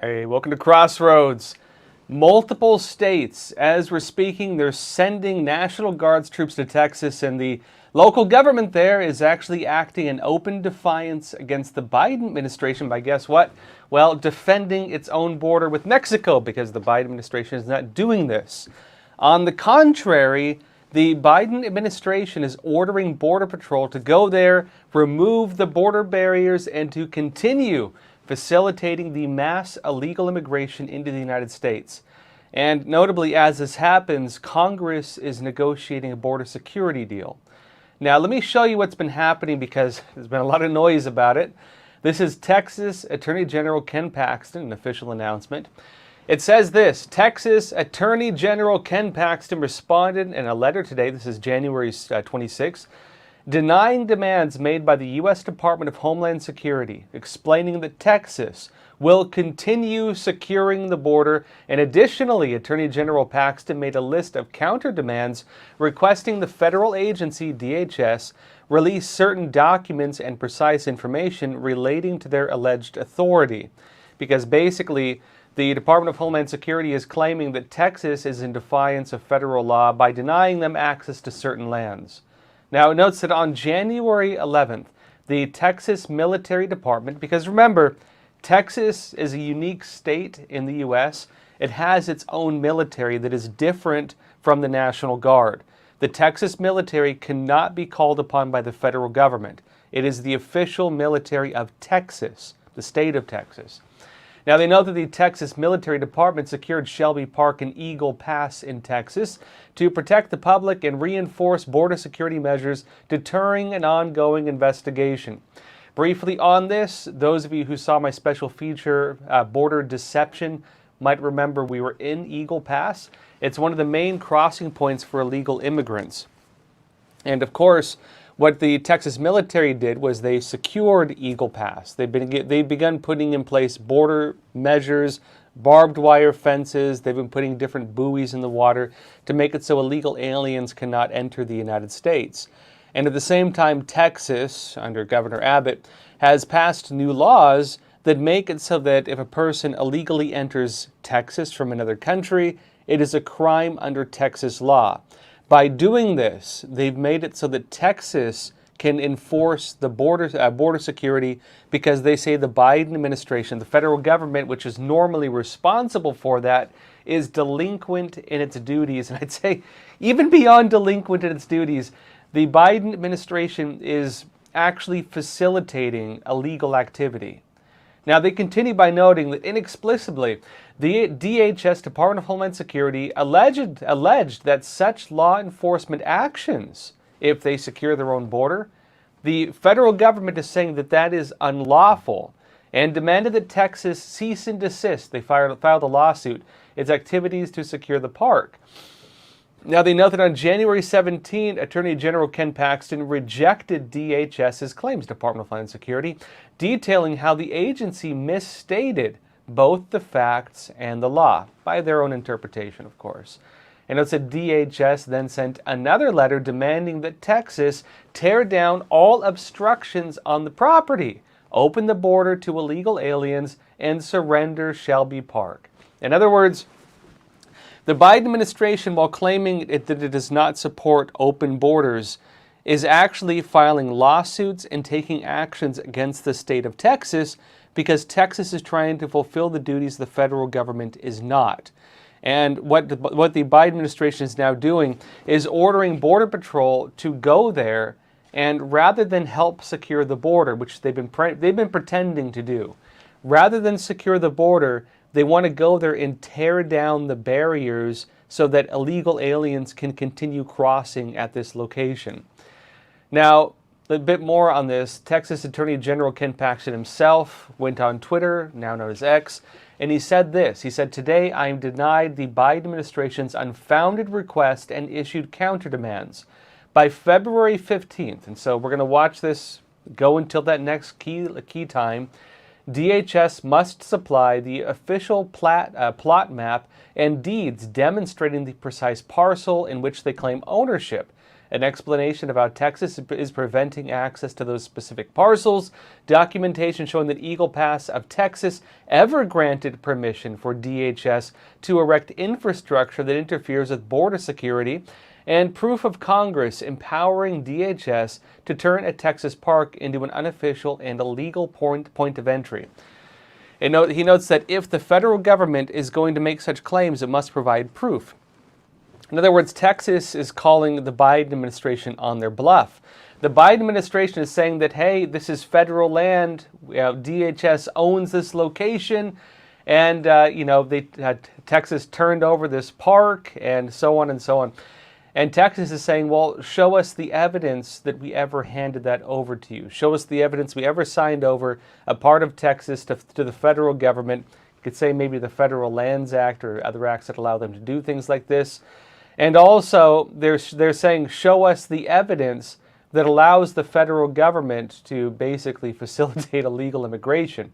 Hey, welcome to Crossroads. Multiple states, as we're speaking, they're sending National Guards troops to Texas, and the local government there is actually acting in open defiance against the Biden administration by, guess what? Well, defending its own border with Mexico, because the Biden administration is not doing this. On the contrary, the Biden administration is ordering Border Patrol to go there, remove the border barriers, and to continue facilitating the mass illegal immigration into the United States. And notably, as this happens, Congress is negotiating a border security deal. Now, let me show you what's been happening because there's been a lot of noise about it. This is Texas Attorney General Ken Paxton, an official announcement. It says this: Texas Attorney General Ken Paxton responded in a letter today, this is January 26th, denying demands made by the U.S. Department of Homeland Security, explaining that Texas will continue securing the border. And additionally, Attorney General Paxton made a list of counter demands requesting the federal agency, DHS, release certain documents and precise information relating to their alleged authority. Because basically, the Department of Homeland Security is claiming that Texas is in defiance of federal law by denying them access to certain lands. Now, it notes that on January 11th, the Texas Military Department, because remember, Texas is a unique state in the U.S., it has its own military that is different from the National Guard. The Texas military cannot be called upon by the federal government. It is the official military of Texas, the state of Texas. Now, they know that the Texas Military Department secured Shelby Park and Eagle Pass in Texas to protect the public and reinforce border security measures, deterring an ongoing investigation. Briefly on this, those of you who saw my special feature, Border Deception, might remember we were in Eagle Pass. It's one of the main crossing points for illegal immigrants. And of course, what the Texas military did was they secured Eagle Pass. They've begun putting in place border measures, barbed wire fences. They've been putting different buoys in the water to make it so illegal aliens cannot enter the United States. And at the same time, Texas, under Governor Abbott, has passed new laws that make it so that if a person illegally enters Texas from another country, it is a crime under Texas law. By doing this, they've made it so that Texas can enforce the border security because they say the Biden administration, the federal government, which is normally responsible for that, is delinquent in its duties. And I'd say even beyond delinquent in its duties, the Biden administration is actually facilitating illegal activity. Now, they continue by noting that inexplicably, the DHS, Department of Homeland Security, alleged that such law enforcement actions, if they secure their own border, the federal government is saying that that is unlawful and demanded that Texas cease and desist. They filed a lawsuit, its activities to secure the park. Now, they note that on January 17, Attorney General Ken Paxton rejected DHS's claims, Department of Homeland Security, detailing how the agency misstated both the facts and the law, by their own interpretation, of course. And it said DHS then sent another letter demanding that Texas tear down all obstructions on the property, open the border to illegal aliens, and surrender Shelby Park. In other words, the Biden administration, while claiming that it does not support open borders, is actually filing lawsuits and taking actions against the state of Texas because Texas is trying to fulfill the duties the federal government is not. And what the Biden administration is now doing is ordering Border Patrol to go there and rather than help secure the border, which they've been pretending to do, rather than secure the border, they want to go there and tear down the barriers so that illegal aliens can continue crossing at this location. Now, a bit more on this. Texas Attorney General Ken Paxton himself went on Twitter, now known as X, and he said this. He said, "Today I am denied the Biden administration's unfounded request and issued counter demands. By February 15th, and so we're going to watch this go until that next key time, DHS must supply the official plot map and deeds demonstrating the precise parcel in which they claim ownership, an explanation of how Texas is preventing access to those specific parcels, documentation showing that Eagle Pass of Texas ever granted permission for DHS to erect infrastructure that interferes with border security, and proof of Congress empowering DHS to turn a Texas park into an unofficial and illegal point of entry. He notes that if the federal government is going to make such claims, it must provide proof. In other words, Texas is calling the Biden administration on their bluff. The Biden administration is saying that, hey, this is federal land, DHS owns this location, and Texas turned over this park, and so on and so on. And Texas is saying, well, show us the evidence that we ever handed that over to you. Show us the evidence we ever signed over a part of Texas to the federal government. You could say maybe the Federal Lands Act or other acts that allow them to do things like this. And also, they're saying, show us the evidence that allows the federal government to basically facilitate illegal immigration.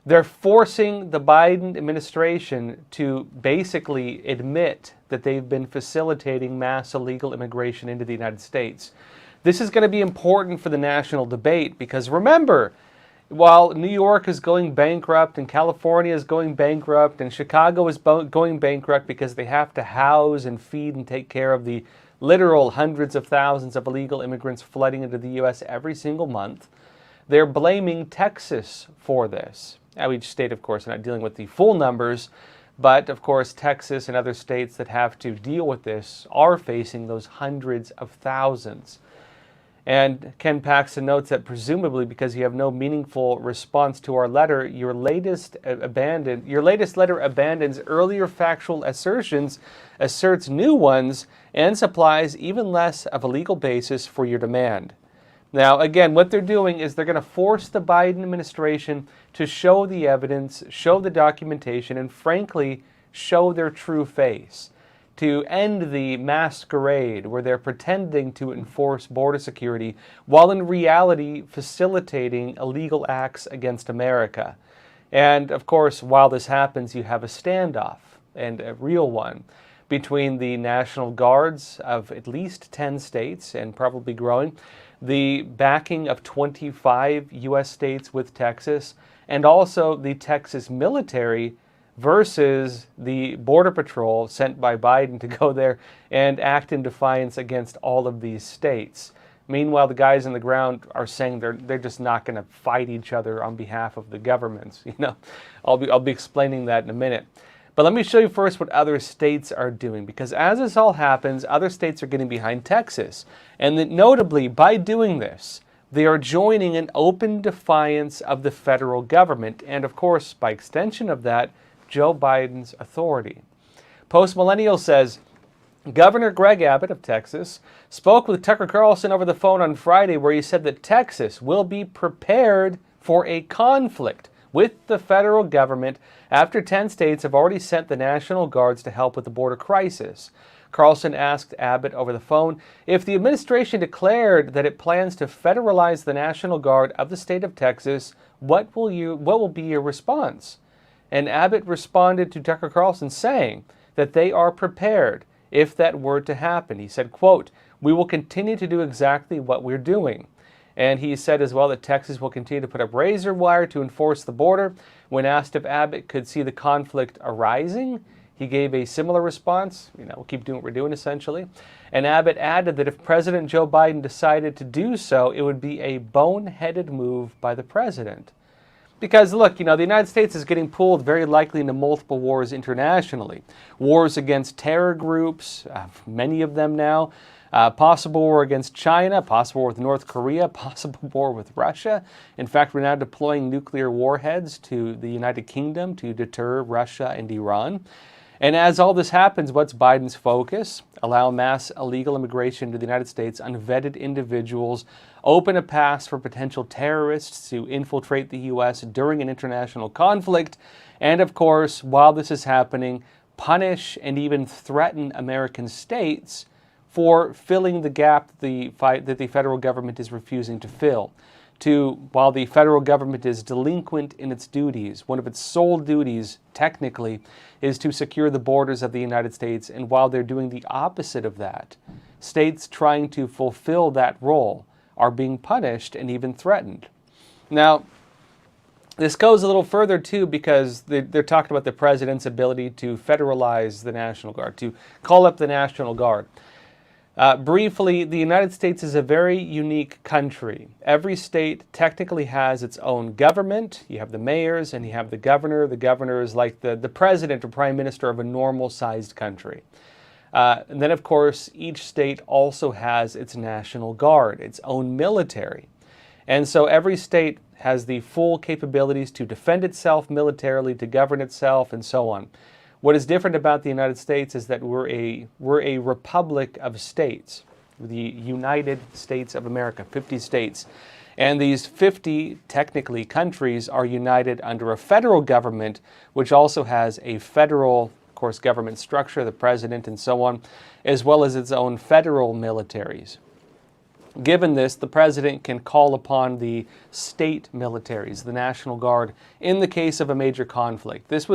They're forcing the Biden administration to basically admit that they've been facilitating mass illegal immigration into the United States. This is going to be important for the national debate because remember, while New York is going bankrupt and California is going bankrupt and Chicago is going bankrupt because they have to house and feed and take care of the literal hundreds of thousands of illegal immigrants flooding into the U.S. every single month, they're blaming Texas for this. Now, each state, of course, are not dealing with the full numbers, but, of course, Texas and other states that have to deal with this are facing those hundreds of thousands. And Ken Paxton notes that presumably because you have no meaningful response to our letter, your latest letter abandons earlier factual assertions, asserts new ones, and supplies even less of a legal basis for your demand. Now, again, what they're doing is they're going to force the Biden administration to show the evidence, show the documentation, and frankly, show their true face, to end the masquerade where they're pretending to enforce border security while in reality facilitating illegal acts against America. And, of course, while this happens, you have a standoff, and a real one, between the National Guards of at least 10 states, and probably growing, the backing of 25 U.S. states with Texas, and also the Texas military versus the Border Patrol sent by Biden to go there and act in defiance against all of these states. Meanwhile, the guys on the ground are saying they're just not going to fight each other on behalf of the governments. I'll be explaining that in a minute. But let me show you first what other states are doing, because as this all happens, other states are getting behind Texas. And that notably, by doing this, they are joining in open defiance of the federal government and, of course, by extension of that, Joe Biden's authority. Post Millennial says, Governor Greg Abbott of Texas spoke with Tucker Carlson over the phone on Friday where he said that Texas will be prepared for a conflict with the federal government after 10 states have already sent the National Guards to help with the border crisis. Carlson asked Abbott over the phone if the administration declared that it plans to federalize the National Guard of the state of Texas, what will be your response? And Abbott responded to Tucker Carlson saying that they are prepared if that were to happen. He said, quote, "We will continue to do exactly what we're doing." And he said as well that Texas will continue to put up razor wire to enforce the border. When asked if Abbott could see the conflict arising, he gave a similar response. We'll keep doing what we're doing, essentially. And Abbott added that if President Joe Biden decided to do so, it would be a boneheaded move by the president. Because, look, the United States is getting pulled very likely into multiple wars internationally. Wars against terror groups, many of them now. Possible war against China, possible war with North Korea, possible war with Russia. In fact, we're now deploying nuclear warheads to the United Kingdom to deter Russia and Iran. And as all this happens, what's Biden's focus? Allow mass illegal immigration to the United States, unvetted individuals, open a path for potential terrorists to infiltrate the U.S. during an international conflict, and of course, while this is happening, punish and even threaten American states for filling the gap that the federal government is refusing to fill. While the federal government is delinquent in its duties, one of its sole duties, technically, is to secure the borders of the United States, and while they're doing the opposite of that, states trying to fulfill that role are being punished and even threatened. Now, this goes a little further, too, because they're talking about the president's ability to federalize the National Guard, to call up the National Guard. Briefly, the United States is a very unique country. Every state technically has its own government. You have the mayors and you have the governor. The governor is like the president or prime minister of a normal-sized country. And then, of course, each state also has its National Guard, its own military. And so every state has the full capabilities to defend itself militarily, to govern itself, and so on. What is different about the United States is that we're a republic of states, the United States of America, 50 states. And these 50, technically, countries are united under a federal government, which also has a federal, of course, government structure, the president and so on, as well as its own federal militaries. Given this, the president can call upon the state militaries, the National Guard, in the case of a major conflict. This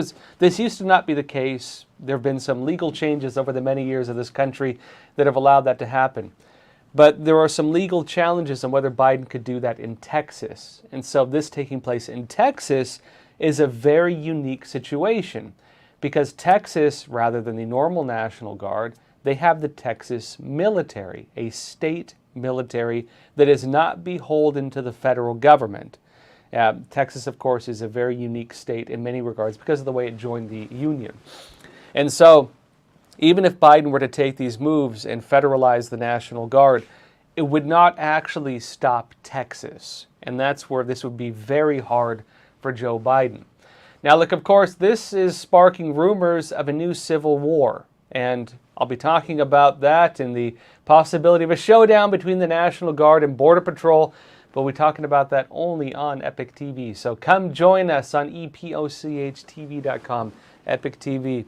used to not be the case. There have been some legal changes over the many years of this country that have allowed that to happen. But there are some legal challenges on whether Biden could do that in Texas. And so this taking place in Texas is a very unique situation because Texas, rather than the normal National Guard, they have the Texas military, a state military that is not beholden to the federal government. Texas, of course, is a very unique state in many regards because of the way it joined the Union. And so, even if Biden were to take these moves and federalize the National Guard, it would not actually stop Texas. And that's where this would be very hard for Joe Biden. Now, look, of course, this is sparking rumors of a new civil war. And I'll be talking about that and the possibility of a showdown between the National Guard and Border Patrol. But we're talking about that only on Epoch TV. So come join us on EpochTV.com, Epoch TV.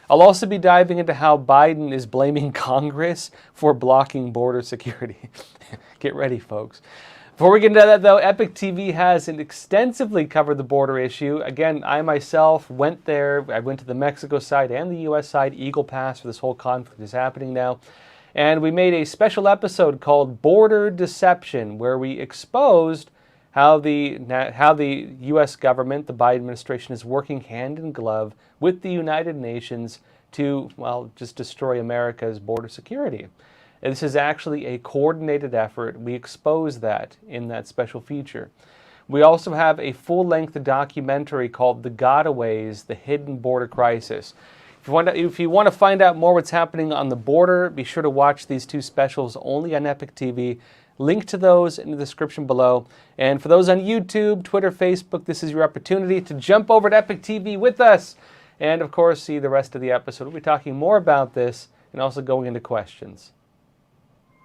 I'll also be diving into how Biden is blaming Congress for blocking border security. Get ready, folks. Before we get into that, though, Epoch TV has extensively covered the border issue. Again, I myself went there. I went to the Mexico side and the U.S. side, Eagle Pass, where this whole conflict is happening now. And we made a special episode called Border Deception, where we exposed how the U.S. government, the Biden administration, is working hand in glove with the United Nations to, well, just destroy America's border security. This is actually a coordinated effort. We expose that in that special feature. We also have a full-length documentary called The Gotaways, The Hidden Border Crisis. If you want to find out more what's happening on the border, be sure to watch these two specials only on Epoch TV. Link to those in the description below. And for those on YouTube, Twitter, Facebook, this is your opportunity to jump over to Epoch TV with us. And, of course, see the rest of the episode. We'll be talking more about this and also going into questions.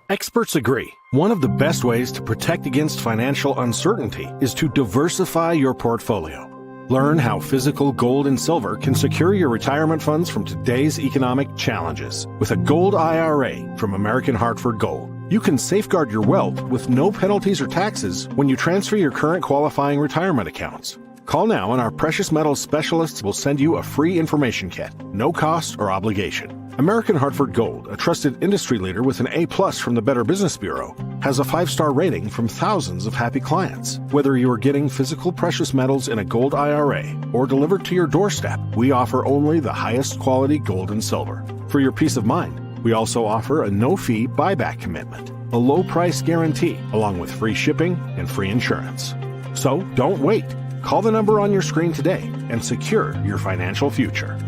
Experts agree. One of the best ways to protect against financial uncertainty is to diversify your portfolio. Learn how physical gold and silver can secure your retirement funds from today's economic challenges. With a gold IRA from American Hartford Gold, you can safeguard your wealth with no penalties or taxes when you transfer your current qualifying retirement accounts. Call now and our precious metals specialists will send you a free information kit, no cost or obligation. American Hartford Gold, a trusted industry leader with an A+ from the Better Business Bureau, has a 5-star rating from thousands of happy clients. Whether you are getting physical precious metals in a gold IRA or delivered to your doorstep, we offer only the highest quality gold and silver. For your peace of mind, we also offer a no-fee buyback commitment, a low price guarantee, along with free shipping and free insurance. So don't wait. Call the number on your screen today and secure your financial future.